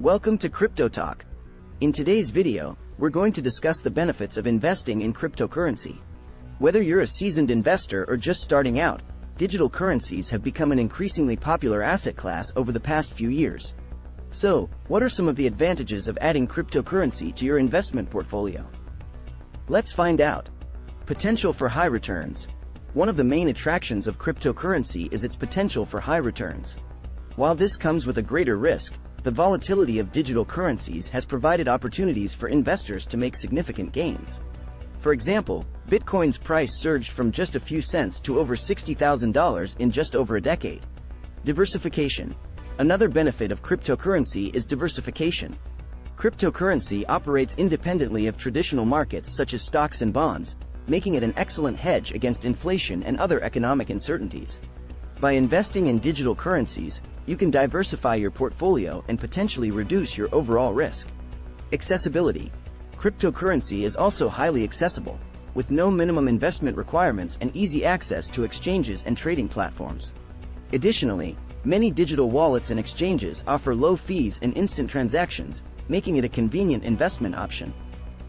Welcome to Crypto Talk. In today's video, we're going to discuss the benefits of investing in cryptocurrency. Whether you're a seasoned investor or just starting out, digital currencies have become an increasingly popular asset class over the past few years. So, what are some of the advantages of adding cryptocurrency to your investment portfolio? Let's find out. Potential for high returns. One of the main attractions of cryptocurrency is its potential for high returns. While this comes with a greater risk, the volatility of digital currencies has provided opportunities for investors to make significant gains. For example, Bitcoin's price surged from just a few cents to over $60,000 in just over a decade. Diversification. Another benefit of cryptocurrency is diversification. Cryptocurrency operates independently of traditional markets such as stocks and bonds, making it an excellent hedge against inflation and other economic uncertainties. By investing in digital currencies, you can diversify your portfolio and potentially reduce your overall risk. Accessibility. Cryptocurrency is also highly accessible, with no minimum investment requirements and easy access to exchanges and trading platforms. Additionally, many digital wallets and exchanges offer low fees and instant transactions, making it a convenient investment option.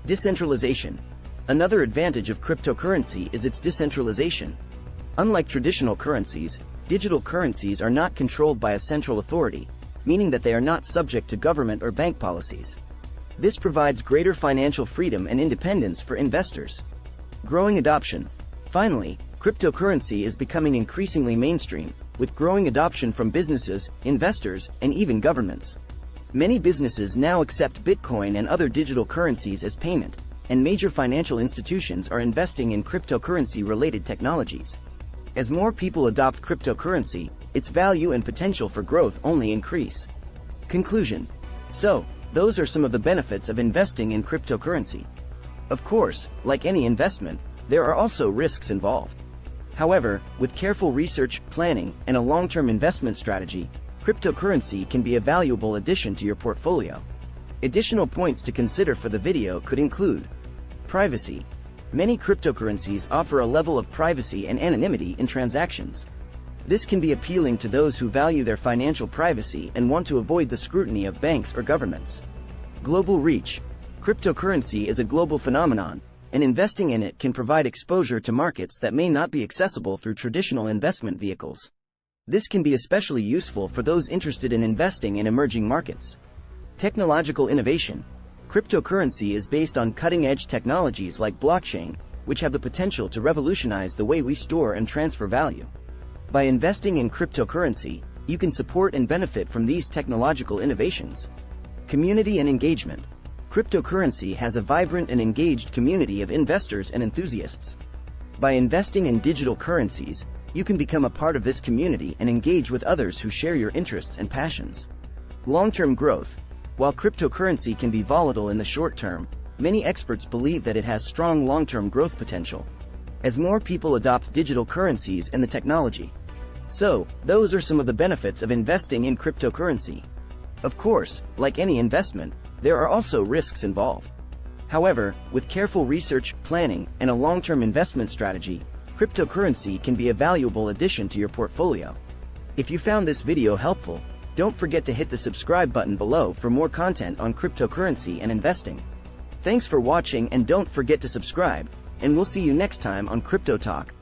Decentralization. Another advantage of cryptocurrency is its decentralization. Unlike traditional currencies, digital currencies are not controlled by a central authority, meaning that they are not subject to government or bank policies. This provides greater financial freedom and independence for investors. Growing adoption. Finally, cryptocurrency is becoming increasingly mainstream, with growing adoption from businesses, investors, and even governments. Many businesses now accept Bitcoin and other digital currencies as payment, and major financial institutions are investing in cryptocurrency-related technologies. As more people adopt cryptocurrency, its value and potential for growth only increase. Conclusion. So, those are some of the benefits of investing in cryptocurrency. Of course, like any investment, there are also risks involved. However, with careful research, planning, and a long-term investment strategy, cryptocurrency can be a valuable addition to your portfolio. Additional points to consider for the video could include privacy. Many cryptocurrencies offer a level of privacy and anonymity in transactions. This can be appealing to those who value their financial privacy and want to avoid the scrutiny of banks or governments. Global reach. Cryptocurrency is a global phenomenon, and investing in it can provide exposure to markets that may not be accessible through traditional investment vehicles. This can be especially useful for those interested in investing in emerging markets. Technological innovation. Cryptocurrency is based on cutting-edge technologies like blockchain, which have the potential to revolutionize the way we store and transfer value. By investing in cryptocurrency, you can support and benefit from these technological innovations. Community and engagement. Cryptocurrency has a vibrant and engaged community of investors and enthusiasts. By investing in digital currencies, you can become a part of this community and engage with others who share your interests and passions. Long-term growth. While cryptocurrency can be volatile in the short term, many experts believe that it has strong long-term growth potential, as more people adopt digital currencies and the technology. So, those are some of the benefits of investing in cryptocurrency. Of course, like any investment, there are also risks involved. However, with careful research, planning, and a long-term investment strategy, cryptocurrency can be a valuable addition to your portfolio. If you found this video helpful, don't forget to hit the subscribe button below for more content on cryptocurrency and investing. Thanks for watching and don't forget to subscribe, and we'll see you next time on Crypto Talk.